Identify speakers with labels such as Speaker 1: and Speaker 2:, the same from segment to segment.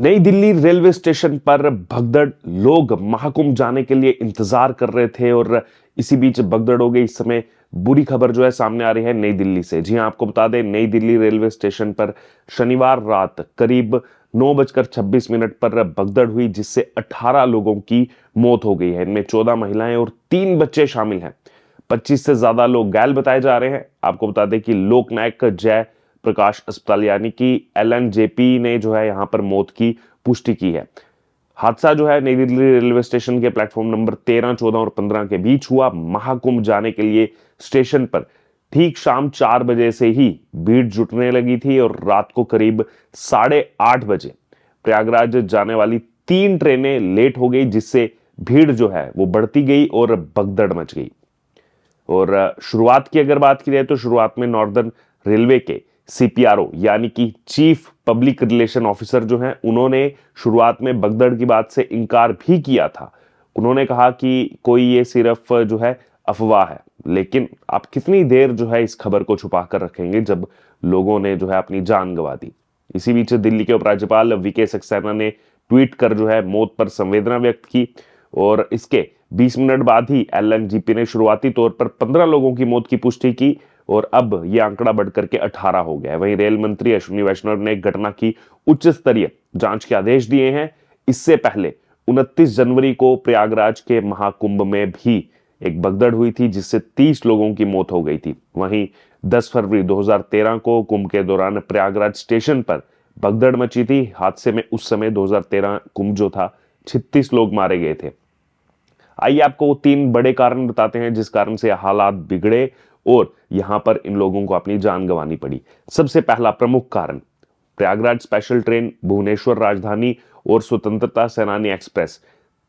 Speaker 1: नई Delhi railway station पर भगदड़। लोग महाकुंभ जाने के लिए इंतजार कर रहे थे और इसी बीच भगदड़ हो गई। इस समय बुरी खबर जो है सामने आ रही है नई दिल्ली से। जी हां, आपको बता दें, नई दिल्ली रेलवे स्टेशन पर शनिवार रात करीब 9:26 पर भगदड़ हुई, जिससे 18 लोगों की मौत हो गई है। इनमें 14 महिलाएं और 3 बच्चे शामिल हैं। 25 से ज्यादा लोग घायल बताए जा रहे हैं। आपको बता दें कि लोकनायक जय प्रकाश अस्पताल यानी कि एलएनजेपी ने जो है यहां पर मौत की पुष्टि की है। हादसा जो है नई दिल्ली रेलवे स्टेशन के प्लेटफॉर्म नंबर 13, 14 और 15 के बीच हुआ। महाकुंभ जाने के लिए स्टेशन पर ठीक शाम 4 बजे से ही भीड़ जुटने लगी थी और रात को करीब 8:30 बजे प्रयागराज जाने वाली 3 ट्रेनें लेट हो गई, जिससे भीड़ जो है वो बढ़ती गई और भगदड़ मच गई। और शुरुआत की अगर बात की जाए तो शुरुआत में नॉर्दर्न रेलवे के सीपीआरओ यानी कि चीफ पब्लिक रिलेशन ऑफिसर जो हैं, उन्होंने शुरुआत में भगदड़ की बात से इनकार भी किया था। उन्होंने कहा कि कोई ये सिर्फ जो है अफवाह है। लेकिन आप कितनी देर जो है इस खबर को छुपा कर रखेंगे जब लोगों ने जो है अपनी जान गंवा दी। इसी बीच दिल्ली के उपराज्यपाल वीके सक्सेना ने ट्वीट कर जो है मौत पर संवेदना व्यक्त की और इसके 20 मिनट बाद ही एलएनजीपी ने शुरुआती तौर पर 15 लोगों की मौत की पुष्टि की और अब यह आंकड़ा बढ़कर के 18 हो गया है। वहीं रेल मंत्री अश्विनी वैष्णव ने घटना की उच्च स्तरीय जांच के आदेश दिए हैं। इससे पहले 29 जनवरी को प्रयागराज के महाकुंभ में भी एक भगदड़ हुई थी, जिससे 30 लोगों की मौत हो गई थी। वहीं 10 फरवरी 2013 को कुंभ के दौरान प्रयागराज स्टेशन पर भगदड़ मची थी। हादसे में उस समय 2013 कुंभ जो था 36 लोग मारे गए थे। आइए आपको वो 3 बड़े कारण बताते हैं जिस कारण से हालात बिगड़े और यहां पर इन लोगों को अपनी जान गंवानी पड़ी। सबसे पहला प्रमुख कारण, प्रयागराज स्पेशल ट्रेन, भुवनेश्वर राजधानी और स्वतंत्रता सेनानी एक्सप्रेस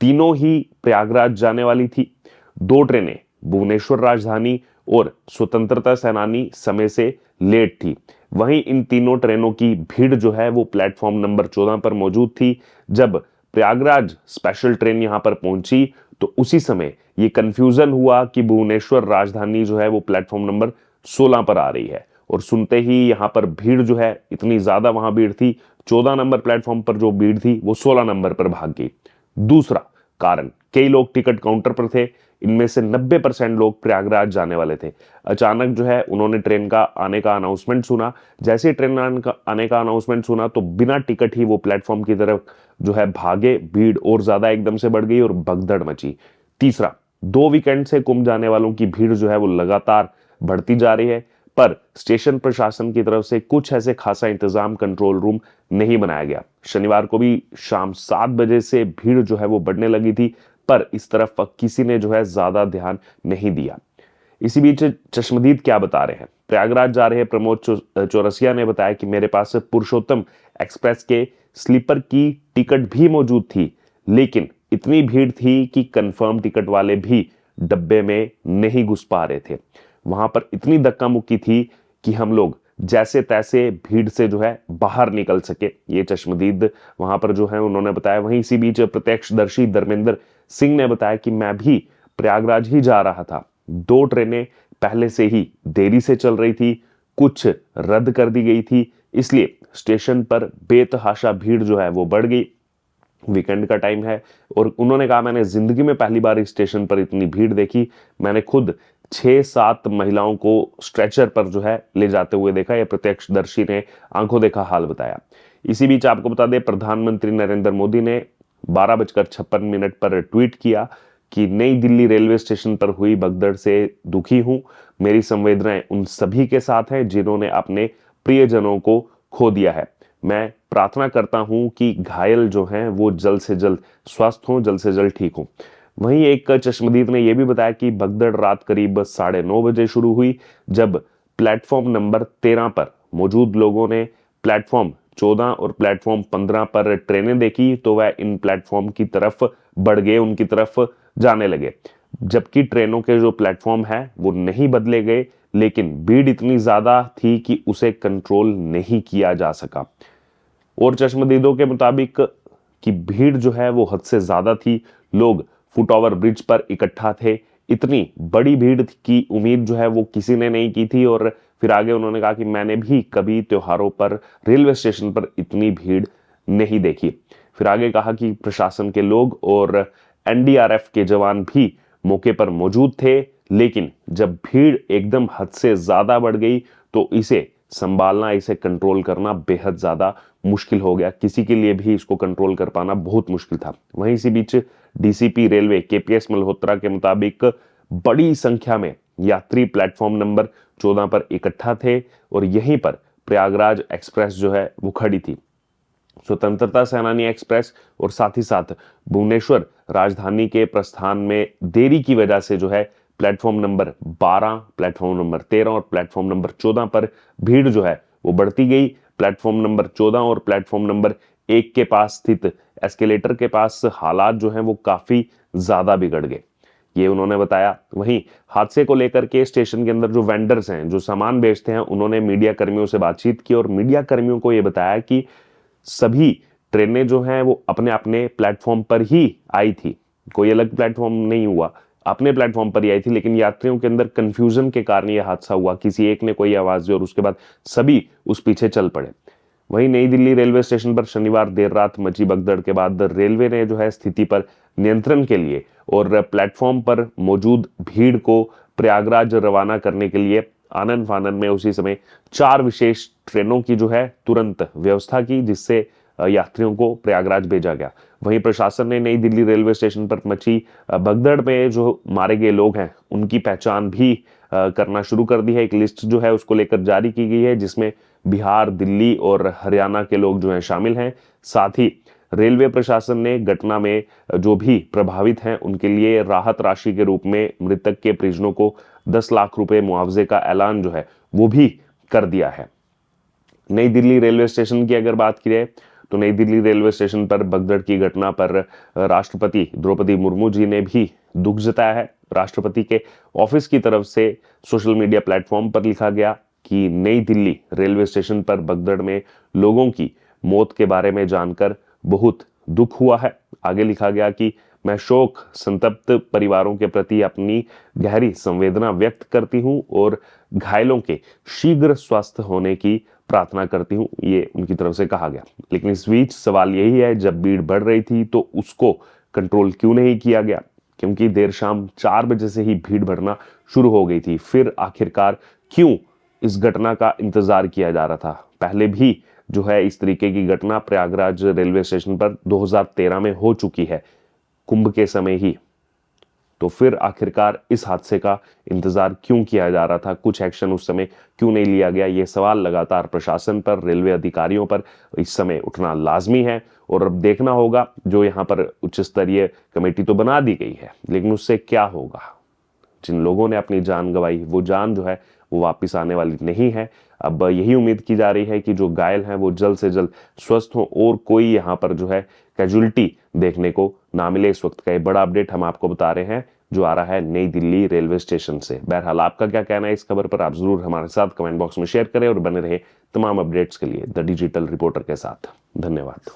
Speaker 1: तीनों ही प्रयागराज जाने वाली थी। 2 ट्रेनें भुवनेश्वर राजधानी और स्वतंत्रता सेनानी समय से लेट थी। वहीं इन तीनों ट्रेनों की भीड़ जो है वो प्लेटफॉर्म नंबर 14 पर मौजूद थी। जब प्रयागराज स्पेशल ट्रेन यहां पर पहुंची तो उसी समय ये कंफ्यूजन हुआ कि भुवनेश्वर राजधानी जो है वो प्लेटफॉर्म नंबर 16 पर आ रही है और सुनते ही यहां पर भीड़ जो है इतनी ज्यादा वहां भीड़ थी, 14 नंबर प्लेटफॉर्म पर जो भीड़ थी वो 16 नंबर पर भाग गई। दूसरा कारण, कई लोग टिकट काउंटर पर थे। इनमें से 90% लोग प्रयागराज जाने वाले थे। अचानक जो है उन्होंने ट्रेन का आने का अनाउंसमेंट सुना। जैसे ही ट्रेन आने का अनाउंसमेंट सुना तो बिना टिकट ही वो प्लेटफॉर्म की तरफ जो है भागे। भीड़ और ज्यादा एकदम से बढ़ गई और भगदड़ मची। तीसरा, 2 वीकेंड से कुंभ जाने वालों की भीड़ जो है वो लगातार बढ़ती जा रही है, पर स्टेशन प्रशासन की तरफ से कुछ ऐसे खासा इंतजाम, कंट्रोल रूम नहीं बनाया गया। शनिवार को भी शाम 7 बजे से भीड़ जो है वो बढ़ने लगी थी, पर इस तरफ किसी ने जो है ज्यादा ध्यान नहीं दिया। इसी बीच चश्मदीद क्या बता रहे हैं। प्रयागराज जा रहे प्रमोद चौरसिया ने बताया कि मेरे पास पुरुषोत्तम एक्सप्रेस के स्लीपर की टिकट भी मौजूद थी, लेकिन इतनी भीड़ थी कि कंफर्म टिकट वाले भी डब्बे में नहीं घुस पा रहे थे। वहां पर इतनी धक्का मुक्की थी कि हम लोग जैसे तैसे भीड़ से जो है बाहर निकल सके। ये चश्मदीद वहां पर जो है उन्होंने बताया। वहीं इसी बीच प्रत्यक्षदर्शी धर्मेंद्र सिंह ने बताया कि मैं भी प्रयागराज ही जा रहा था। 2 ट्रेनें पहले से ही देरी से चल रही थी, कुछ रद्द कर दी गई थी, इसलिए स्टेशन पर बेतहाशा भीड़ जो है वो बढ़ गई। वीकेंड का टाइम है और उन्होंने कहा मैंने जिंदगी में पहली बार इस स्टेशन पर इतनी भीड़ देखी। मैंने खुद 6-7 महिलाओं को स्ट्रेचर पर जो है ले जाते हुए देखा। यह प्रत्यक्षदर्शी ने आंखों देखा हाल बताया। इसी बीच आपको बता दें, प्रधानमंत्री नरेंद्र मोदी ने 12:56 पर ट्वीट किया कि नई दिल्ली रेलवे स्टेशन पर हुई भगदड़ से दुखी हूं। मेरी संवेदनाएं उन सभी के साथ हैं जिन्होंने अपने प्रियजनों को खो दिया है। मैं प्रार्थना करता हूं कि घायल जो हैं वो जल्द से जल्द स्वस्थ हों, जल्द से जल्द ठीक हों। वहीं एक चश्मदीद ने यह भी बताया कि भगदड़ रात करीब 9:30 बजे शुरू हुई, जब प्लेटफॉर्म नंबर 13 पर मौजूद लोगों ने प्लेटफॉर्म 14 और प्लेटफॉर्म 15 पर ट्रेनें देखी तो वह इन प्लेटफॉर्म की तरफ बढ़ गए, उनकी तरफ जाने लगे। जबकि ट्रेनों के जो प्लेटफॉर्म है वो नहीं बदले गए, लेकिन भीड़ इतनी ज्यादा थी कि उसे कंट्रोल नहीं किया जा सका। और चश्मदीदों के मुताबिक कि भीड़ जो है वो हद से ज्यादा थी। लोग फुट ओवर ब्रिज पर इकट्ठा थे। इतनी बड़ी भीड़ की उम्मीद जो है वो किसी ने नहीं की थी। और फिर आगे उन्होंने कहा कि मैंने भी कभी त्योहारों पर रेलवे स्टेशन पर इतनी भीड़ नहीं देखी। फिर आगे कहा कि प्रशासन के लोग और एनडीआरएफ के जवान भी मौके पर मौजूद थे, लेकिन जब भीड़ एकदम हद से ज्यादा बढ़ गई तो इसे संभालना, इसे कंट्रोल करना बेहद ज्यादा मुश्किल हो गया। किसी के लिए भी इसको कंट्रोल कर पाना बहुत मुश्किल था। वहीं इसी बीच डीसीपी रेलवे केपीएस मल्होत्रा के मुताबिक बड़ी संख्या में यात्री प्लेटफॉर्म नंबर 14 पर इकट्ठा थे और यहीं पर प्रयागराज एक्सप्रेस जो है वो खड़ी थी। स्वतंत्रता सेनानी एक्सप्रेस और साथ ही साथ भुवनेश्वर राजधानी के प्रस्थान में देरी की वजह से जो है प्लेटफॉर्म नंबर 12, प्लेटफॉर्म नंबर 13 और प्लेटफॉर्म नंबर 14 पर भीड़ जो है वो बढ़ती गई। प्लेटफॉर्म नंबर 14 और प्लेटफॉर्म नंबर 1 के पास स्थित एस्केलेटर के पास हालात जो हैं वो काफी ज्यादा बिगड़ गए, ये उन्होंने बताया। वहीं हादसे को लेकर के स्टेशन के अंदर जो वेंडर्स हैं, जो सामान बेचते हैं, उन्होंने मीडिया कर्मियों से बातचीत की और मीडिया कर्मियों को यह बताया कि सभी ट्रेनें जो हैं वो अपने अपने प्लेटफॉर्म पर ही आई थी, कोई अलग प्लेटफॉर्म नहीं हुआ, अपने प्लेटफॉर्म पर ही आई थी। लेकिन यात्रियों के अंदर कंफ्यूजन के कारण यह हादसा हुआ। किसी एक ने कोई आवाज दी और उसके बाद सभी उस पीछे चल पड़े। वहीं नई दिल्ली रेलवे स्टेशन पर शनिवार देर रात मची भगदड़ के बाद रेलवे ने जो है स्थिति पर नियंत्रण के लिए और प्लेटफॉर्म पर मौजूद भीड़ को प्रयागराज रवाना करने के लिए आनन फानन में उसी समय 4 विशेष ट्रेनों की जो है तुरंत व्यवस्था की, जिससे यात्रियों को प्रयागराज भेजा गया। वहीं प्रशासन ने नई दिल्ली रेलवे स्टेशन पर मची भगदड़ में जो मारे गए लोग हैं उनकी पहचान भी करना शुरू कर दी है। एक लिस्ट जो है उसको लेकर जारी की गई है, जिसमें बिहार, दिल्ली और हरियाणा के लोग जो हैं शामिल हैं। साथ ही रेलवे प्रशासन ने घटना में जो भी प्रभावित हैं उनके लिए राहत राशि के रूप में मृतक के परिजनों को 10 लाख रुपए मुआवजे का ऐलान जो है वो भी कर दिया है। नई दिल्ली रेलवे स्टेशन की अगर बात की जाए तो नई दिल्ली रेलवे स्टेशन पर भगदड़ की घटना पर राष्ट्रपति द्रौपदी मुर्मू जी ने भी दुख जताया है। राष्ट्रपति के ऑफिस की तरफ से सोशल मीडिया प्लेटफॉर्म पर लिखा गया कि नई दिल्ली रेलवे स्टेशन पर भगदड़ में लोगों की मौत के बारे में जानकर बहुत दुख हुआ है। आगे लिखा गया कि मैं शोक संतप्त परिवारों के प्रति अपनी गहरी संवेदना व्यक्त करती हूं और घायलों के शीघ्र स्वस्थ होने की प्रार्थना करती हूं, ये उनकी तरफ से कहा गया। लेकिन इस बीच सवाल यही है, जब भीड़ बढ़ रही थी तो उसको कंट्रोल क्यों नहीं किया गया? क्योंकि देर शाम 4 बजे से ही भीड़ बढ़ना शुरू हो गई थी। फिर आखिरकार क्यों इस घटना का इंतजार किया जा रहा था? पहले भी जो है इस तरीके की घटना प्रयागराज रेलवे स्टेशन पर 2013 में हो चुकी है, कुंभ के समय ही। तो फिर आखिरकार इस हादसे का इंतजार क्यों किया जा रहा था? कुछ एक्शन उस समय क्यों नहीं लिया गया? ये सवाल लगातार प्रशासन पर, रेलवे अधिकारियों पर इस समय उठना लाजमी है। और अब देखना होगा, जो यहाँ पर उच्च स्तरीय कमेटी तो बना दी गई है, लेकिन उससे क्या होगा? जिन लोगों ने अपनी जान गंवाई, वो जान जो है वो वापस आने वाली नहीं है। अब यही उम्मीद की जा रही है कि जो घायल हैं वो जल्द से जल्द स्वस्थ हों और कोई यहाँ पर जो है कैजुअलिटी देखने को ना मिले। इस वक्त का एक बड़ा अपडेट हम आपको बता रहे हैं जो आ रहा है नई दिल्ली रेलवे स्टेशन से। बहरहाल आपका क्या कहना है इस खबर पर, आप जरूर हमारे साथ कमेंट बॉक्स में शेयर करें और बने रहे तमाम अपडेट्स के लिए द डिजिटल रिपोर्टर के साथ। धन्यवाद।